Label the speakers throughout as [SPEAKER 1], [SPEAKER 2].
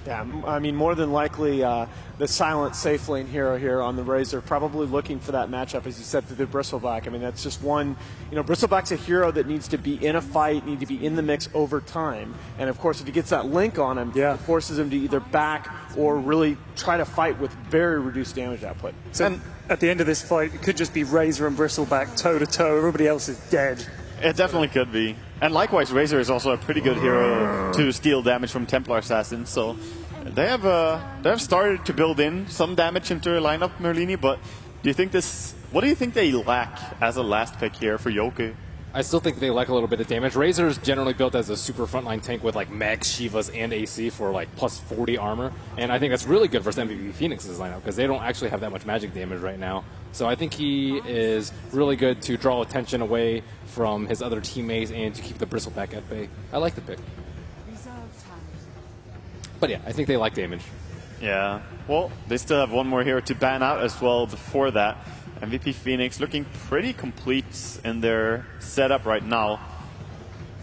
[SPEAKER 1] Yeah, I mean, more than likely, the silent safe lane hero here on the Razor, probably looking for that matchup, as you said, through the Bristleback. I mean, that's just one, Bristleback's a hero that needs to be in a fight, need to be in the mix over time. And of course, if he gets that link on him, it forces him to either back or really try to fight with very reduced damage output.
[SPEAKER 2] So at the end of this fight, it could just be Razor and Bristleback toe to toe. Everybody else is dead.
[SPEAKER 3] It definitely could be. And likewise, Razor is also a pretty good hero to steal damage from Templar Assassins. So they have started to build in some damage into their lineup, Merlini. But what do you think they lack as a last pick here for Yoku?
[SPEAKER 4] I still think they lack a little bit of damage. Razor is generally built as a super frontline tank with like Max, Shivas, and AC for like plus 40 armor. And I think that's really good versus MVP Phoenix's lineup because they don't actually have that much magic damage right now. So I think he is really good to draw attention away from his other teammates and to keep the Bristleback at bay. I like the pick. But yeah, I think they lack damage.
[SPEAKER 3] Yeah. Well, they still have one more hero to ban out as well before that. MVP Phoenix looking pretty complete in their setup right now.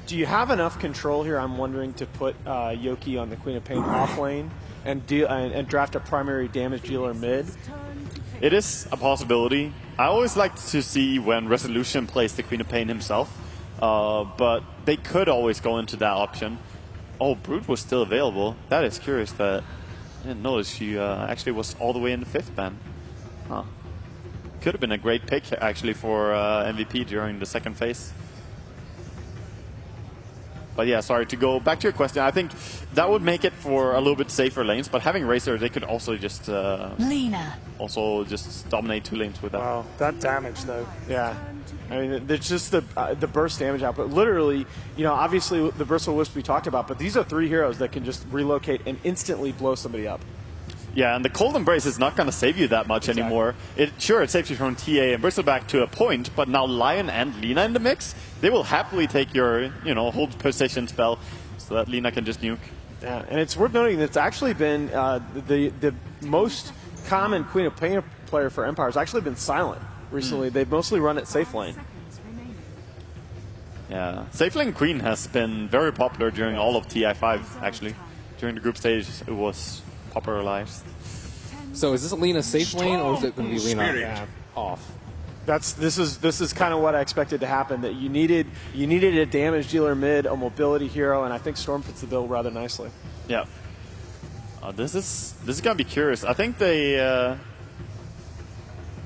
[SPEAKER 1] Do you have enough control here, I'm wondering, to put Yoki on the Queen of Pain off lane and draft a primary damage dealer mid?
[SPEAKER 3] It is a possibility. I always like to see when Resolution plays the Queen of Pain himself, but they could always go into that option. Oh, Brute was still available. That is curious that I didn't notice she actually was all the way in the 5th ban. Huh. Could have been a great pick, actually, for MVP during the second phase. But yeah, sorry, to go back to your question, I think that would make it for a little bit safer lanes, but having Razor, they could also just also just dominate 2 lanes with that.
[SPEAKER 2] Wow, that damage, though.
[SPEAKER 1] Yeah. I mean, it's just the burst damage output. Literally, obviously the Bristle Wisp we talked about, but these are 3 heroes that can just relocate and instantly blow somebody up.
[SPEAKER 3] Yeah, and the Cold Embrace is not going to save you that much anymore. Sure, it saves you from TA and Bristleback to a point, but now Lion and Lina in the mix, they will happily take your, hold position spell so that Lina can just nuke.
[SPEAKER 1] Yeah, and it's worth noting that it's actually been the most common Queen of Pain player for Empire has actually been Silent recently. They've mostly run it safe lane.
[SPEAKER 3] Yeah, safe lane Queen has been very popular during all of TI5, actually. During the group stage, it was popularized.
[SPEAKER 4] So is this Lina safe lane or is it going to be Lina off?
[SPEAKER 1] This is kind of what I expected to happen. That you needed a damage dealer mid, a mobility hero, and I think Storm fits the bill rather nicely.
[SPEAKER 3] Yeah. This is gonna be curious. I think the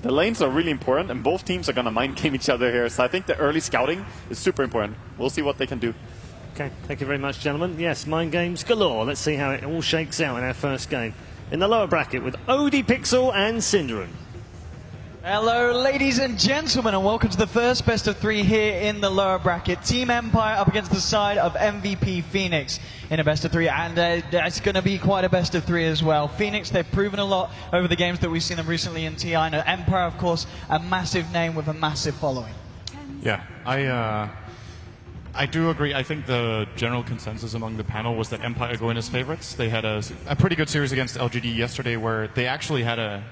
[SPEAKER 3] lanes are really important, and both teams are gonna mind game each other here. So I think the early scouting is super important. We'll see what they can do.
[SPEAKER 5] Okay, thank you very much, gentlemen. Yes, mind games galore. Let's see how it all shakes out in our first game. In the lower bracket with Odie Pixel and Synderen.
[SPEAKER 6] Hello, ladies and gentlemen, and welcome to the first best of 3 here in the lower bracket. Team Empire up against the side of MVP Phoenix in a best of 3, and it's going to be quite a best of 3 as well. Phoenix, they've proven a lot over the games that we've seen them recently in TI. And Empire, of course, a massive name with a massive following.
[SPEAKER 7] Yeah, I do agree. I think the general consensus among the panel was that Empire go in as favorites. They had a pretty good series against LGD yesterday where they actually had a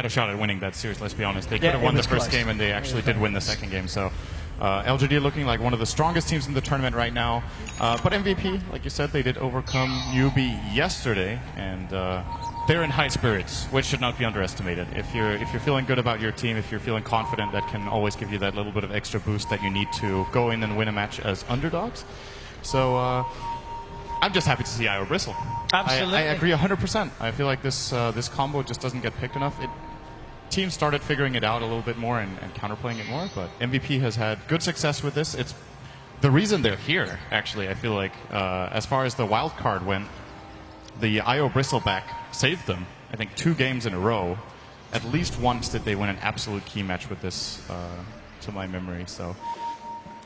[SPEAKER 7] shot at winning that series, let's be honest. They could have won the first game, and they actually did win the second game. So LGD looking like one of the strongest teams in the tournament right now. But MVP, like you said, they did overcome Newbie yesterday, and they're in high spirits, which should not be underestimated. If you're feeling good about your team, if you're feeling confident, that can always give you that little bit of extra boost that you need to go in and win a match as underdogs. So I'm just happy to see IO Bristle.
[SPEAKER 6] Absolutely.
[SPEAKER 7] I agree 100%. I feel like this combo just doesn't get picked enough. Teams started figuring it out a little bit more and counterplaying it more, but MVP has had good success with this. It's the reason they're here, actually. I feel like as far as the wild card went, the IO Bristleback saved them, I think, 2 games in a row. At least once did they win an absolute key match with this, to my memory. So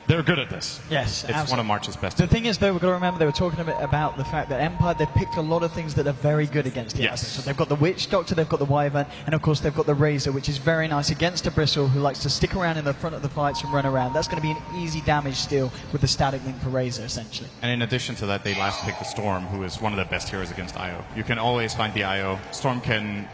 [SPEAKER 7] they're good at this.
[SPEAKER 6] Yes,
[SPEAKER 7] it's one of March's best.
[SPEAKER 6] The thing is, though, we've got to remember they were talking a bit about the fact that Empire, they've picked a lot of things that are very good against the others. So they've got the Witch Doctor, they've got the Wyvern, and of course they've got the Razor, which is very nice against a Bristle who likes to stick around in the front of the fights and run around. That's going to be an easy damage steal with the static link for Razor, essentially.
[SPEAKER 7] And in addition to that, they last picked the Storm, who is one of the best heroes against IO. You can always find the IO. Storm can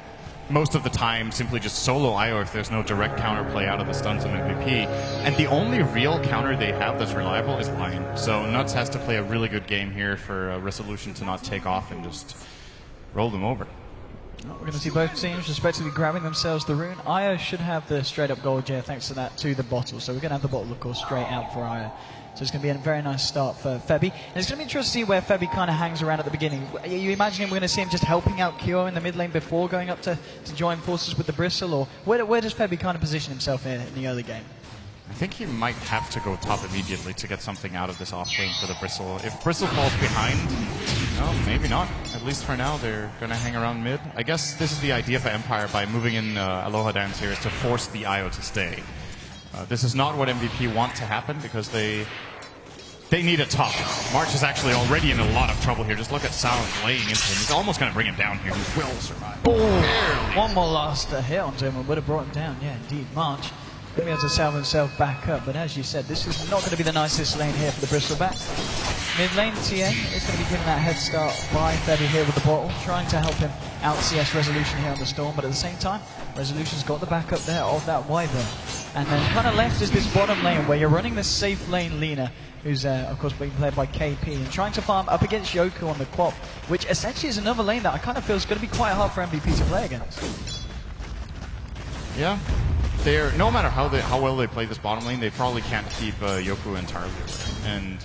[SPEAKER 7] most of the time simply just solo IO if there's no direct counterplay out of the stuns of MVP. And the only real counter they have that's reliable is Lion. So Nuts has to play a really good game here for Resolution to not take off and just roll them over.
[SPEAKER 6] We're going to see both teams respectively grabbing themselves the rune. Io should have the straight up gold here thanks to that to the bottle. So we're going to have the bottle, of course, straight out for Io. So it's going to be a very nice start for Febby. And it's going to be interesting to see where Febby kind of hangs around at the beginning. Are you imagining we're going to see him just helping out Kyo in the mid lane before going up to join forces with the Bristle? Or where does Febby kind of position himself in the early game?
[SPEAKER 7] I think he might have to go top immediately to get something out of this off-lane for the Bristle. If Bristle falls behind, no, maybe not. At least for now, they're going to hang around mid. I guess this is the idea for Empire by moving in Aloha Dance here, is to force the Io to stay. This is not what MVP want to happen because they need a top. March is actually already in a lot of trouble here. Just look at Silent laying into him. He's almost going to bring him down here. He will survive.
[SPEAKER 6] Oh, one more last hit onto him and would have brought him down. Yeah, indeed, March. Going to be able to salve himself back up, but as you said, this is not going to be the nicest lane here for the Bristleback. Mid lane, TA is going to be given that head start by Febby here with the bottle, trying to help him out CS Resolution here on the Storm, but at the same time, Resolution's got the backup there of that Wyvern. And then kind of left is this bottom lane where you're running this safe lane Lina, who's of course being played by KP, and trying to farm up against Yoku on the Quap, which essentially is another lane that I kind of feel is going to be quite hard for MVP to play against.
[SPEAKER 7] Yeah. No matter how well they play this bottom lane, they probably can't keep Yoku entirely away. And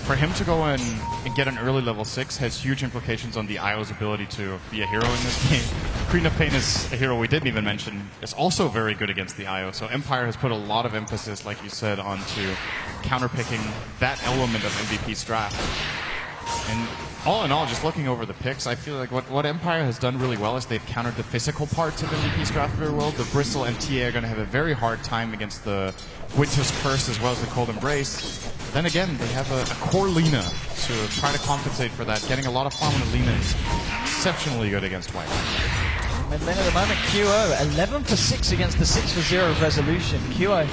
[SPEAKER 7] for him to go in and get an early level 6 has huge implications on the Io's ability to be a hero in this game. Queen of Pain is a hero we didn't even mention. Is also very good against the Io. So Empire has put a lot of emphasis, like you said, onto counterpicking that element of MVP's draft. And all in all, just looking over the picks, I feel like what Empire has done really well is they've countered the physical parts of MVP's draft very well. The Bristle and TA are going to have a very hard time against the Winter's Curse as well as the Cold Embrace. But then again, they have a core Lina to try to compensate for that. Getting a lot of farm on Lina is exceptionally good against White.
[SPEAKER 6] Mid lane at the moment, QO 11 for 6 against the 6 for 0 of Resolution. QO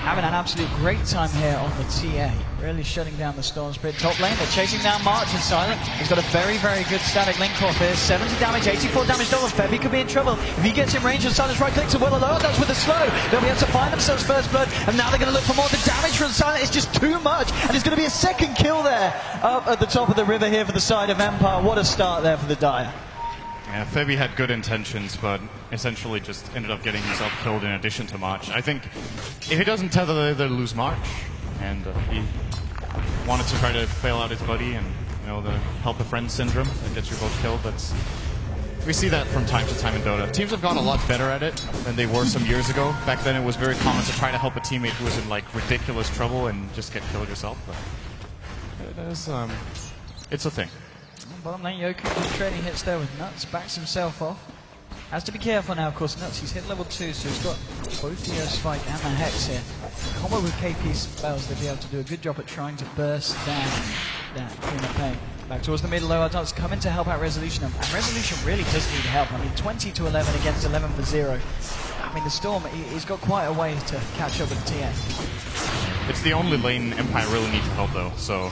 [SPEAKER 6] having an absolute great time here on the TA. Really shutting down the Storm Spirit. Top lane, they're chasing down March and Silent. He's got a very, very good static link off here. 70 damage, 84 damage dollars. Febby could be in trouble. If he gets in range and Silent's right clicks, well, Aloha does with the slow. They'll be able to find themselves first blood, and now they're going to look for more. The damage from Silent is just too much, and it's going to be a second kill there up at the top of the river here for the side of Empire. What a start there for the Dire.
[SPEAKER 7] Yeah, Febby had good intentions, but essentially just ended up getting himself killed in addition to March. I think if he doesn't tether, they'll lose March, and he wanted to try to bail out his buddy and, you know, the help a friend syndrome that gets you both killed. We see that from time to time in Dota. Teams have gotten a lot better at it than they were some years ago. Back then it was very common to try to help a teammate who was in like ridiculous trouble and just get killed yourself. But it is, it's a thing.
[SPEAKER 6] Bottom lane, Yoku just trading hits there with Nuts, backs himself off. Has to be careful now, of course. Nuts, he's hit level 2, so he's got both the Spike and the Hex here. Combo with KP's spells, they'll be able to do a good job at trying to burst down that Queen of Pain. Back towards the middle, low adults coming to help out Resolution, and Resolution really does need help. I mean, 20 to 11 against 11 for 0. I mean, the Storm, he's got quite a way to catch up with TA.
[SPEAKER 7] It's the only lane Empire really needs help, though, so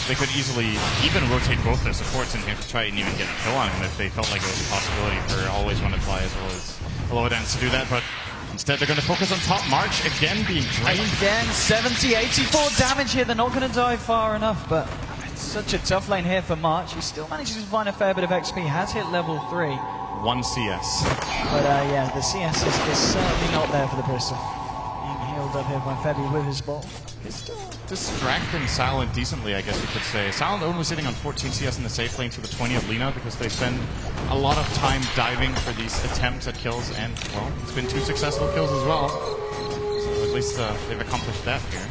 [SPEAKER 7] they could easily even rotate both their supports in here to try and even get a kill on him if they felt like it was a possibility for Always Wanna Fly as well as Aloha Dance to do that, but instead they're going to focus on top. March again being drained.
[SPEAKER 6] Again, 70, 84 damage here. They're not going to die far enough, but it's such a tough lane here for March. He still manages to find a fair bit of XP, has hit level 3.
[SPEAKER 7] 1 CS.
[SPEAKER 6] But yeah, the CS is certainly not there for the Bristol. Being healed up here by Febby with his ball.
[SPEAKER 7] He's still distracting Silent decently, I guess you could say. Silent only sitting on 14 CS in the safe lane to the 20 of Lina because they spend a lot of time diving for these attempts at kills, and, well, it's been 2 successful kills as well. So at least they've accomplished that here.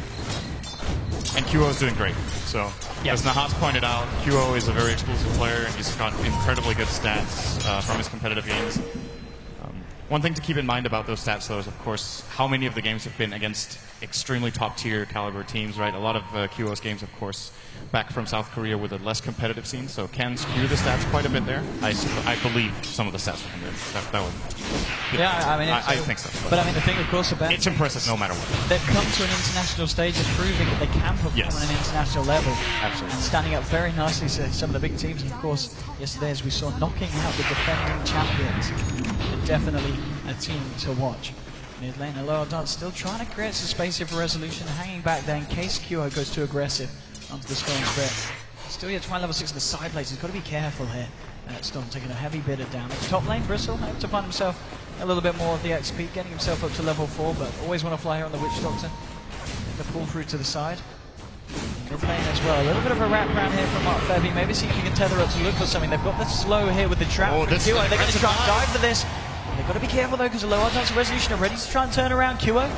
[SPEAKER 7] And QO is doing great. So, as Nahas pointed out, QO is a very explosive player, and he's got incredibly good stats from his competitive games. One thing to keep in mind about those stats, though, is, of course, how many of the games have been against extremely top-tier caliber teams, right? A lot of QO's games, of course, back from South Korea with a less competitive scene, so can skew the stats quite a bit there. I believe some of the stats from there. That would...
[SPEAKER 6] Yeah, I mean...
[SPEAKER 7] I think so.
[SPEAKER 6] But I mean, the thing, of course, about...
[SPEAKER 7] It's impressive no matter what.
[SPEAKER 6] They've come to an international stage of proving that they can perform on an international level.
[SPEAKER 7] Absolutely.
[SPEAKER 6] And standing up very nicely to some of the big teams. And, of course, yesterday, as we saw, knocking out the defending champions. Definitely a team to watch. Mid lane, Aloha Dance still trying to create some space here for Resolution, hanging back there in case QO goes too aggressive onto the Storm Spirit. Still yet 20 level 6 in the side place, he's got to be careful here. Storm taking a heavy bit of damage. Top lane, Bristle had to find himself a little bit more of the XP, getting himself up to level 4, but always want to fly here on the Witch Doctor. The pull through to the side. Mid lane as well. A little bit of a wrap around here from Mark Febby. Maybe see if you can tether up to look for something. They've got the slow here with the trap. They're going to try and dive for this. They've got to be careful though, because the low odds of Resolution are ready to try and turn around Kyo.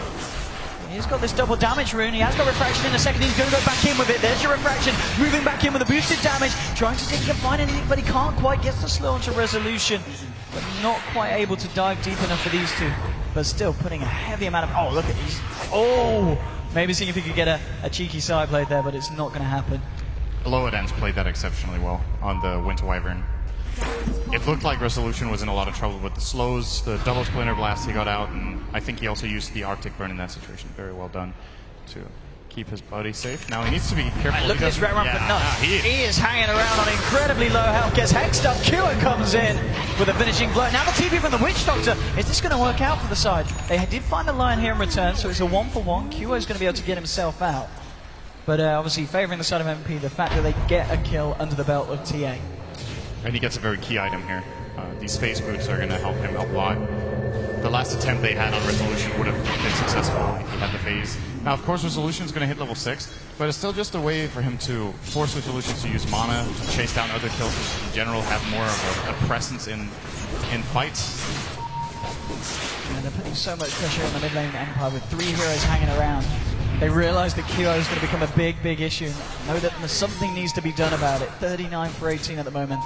[SPEAKER 6] He's got this double damage rune. He has got refraction in a second. He's going to go back in with it. There's your refraction. Moving back in with a boosted damage. Trying to see if he can find anything, but he can't quite get the slow onto Resolution. But not quite able to dive deep enough for these two. But still putting a heavy amount of... Oh, look at these. Oh! Maybe seeing if he could get a cheeky side blade there, but it's not going to happen.
[SPEAKER 7] Loadens played that exceptionally well on the Winter Wyvern. It looked like Resolution was in a lot of trouble with the slows, the double splinter blast he got out, and I think he also used the Arctic Burn in that situation. Very well done to keep his buddy safe. Now he needs to be careful.
[SPEAKER 6] Right, look at this red run, but no. He is hanging around on incredibly low health. Gets hexed up. Kyo comes in with a finishing blow. Now the TP from the Witch Doctor. Is this going to work out for the side? They did find the Lion here in return, so it's a 1-for-1. Kyo is going to be able to get himself out. But obviously favouring the side of MP, the fact that they get a kill under the belt of TA.
[SPEAKER 7] And he gets a very key item here. These phase boots are going to help him a lot. The last attempt they had on Resolution would have been successful if he had the phase. Now, of course, Resolution is going to hit level 6, but it's still just a way for him to force Resolution to use mana, to chase down other kills, in general, have more of a presence in fights.
[SPEAKER 6] And they're putting so much pressure on the mid lane Empire with 3 heroes hanging around. They realize that Kyo is going to become a big issue. Know that something needs to be done about it. 39 for 18 at the moment.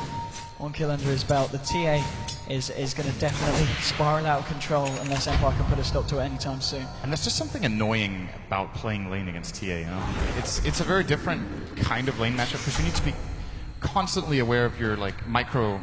[SPEAKER 6] 1 kill under his belt. The TA is going to definitely spiral out of control unless Empire can put a stop to it anytime soon.
[SPEAKER 7] And there's just something annoying about playing lane against TA, you know? It's a very different kind of lane matchup because you need to be constantly aware of your like micro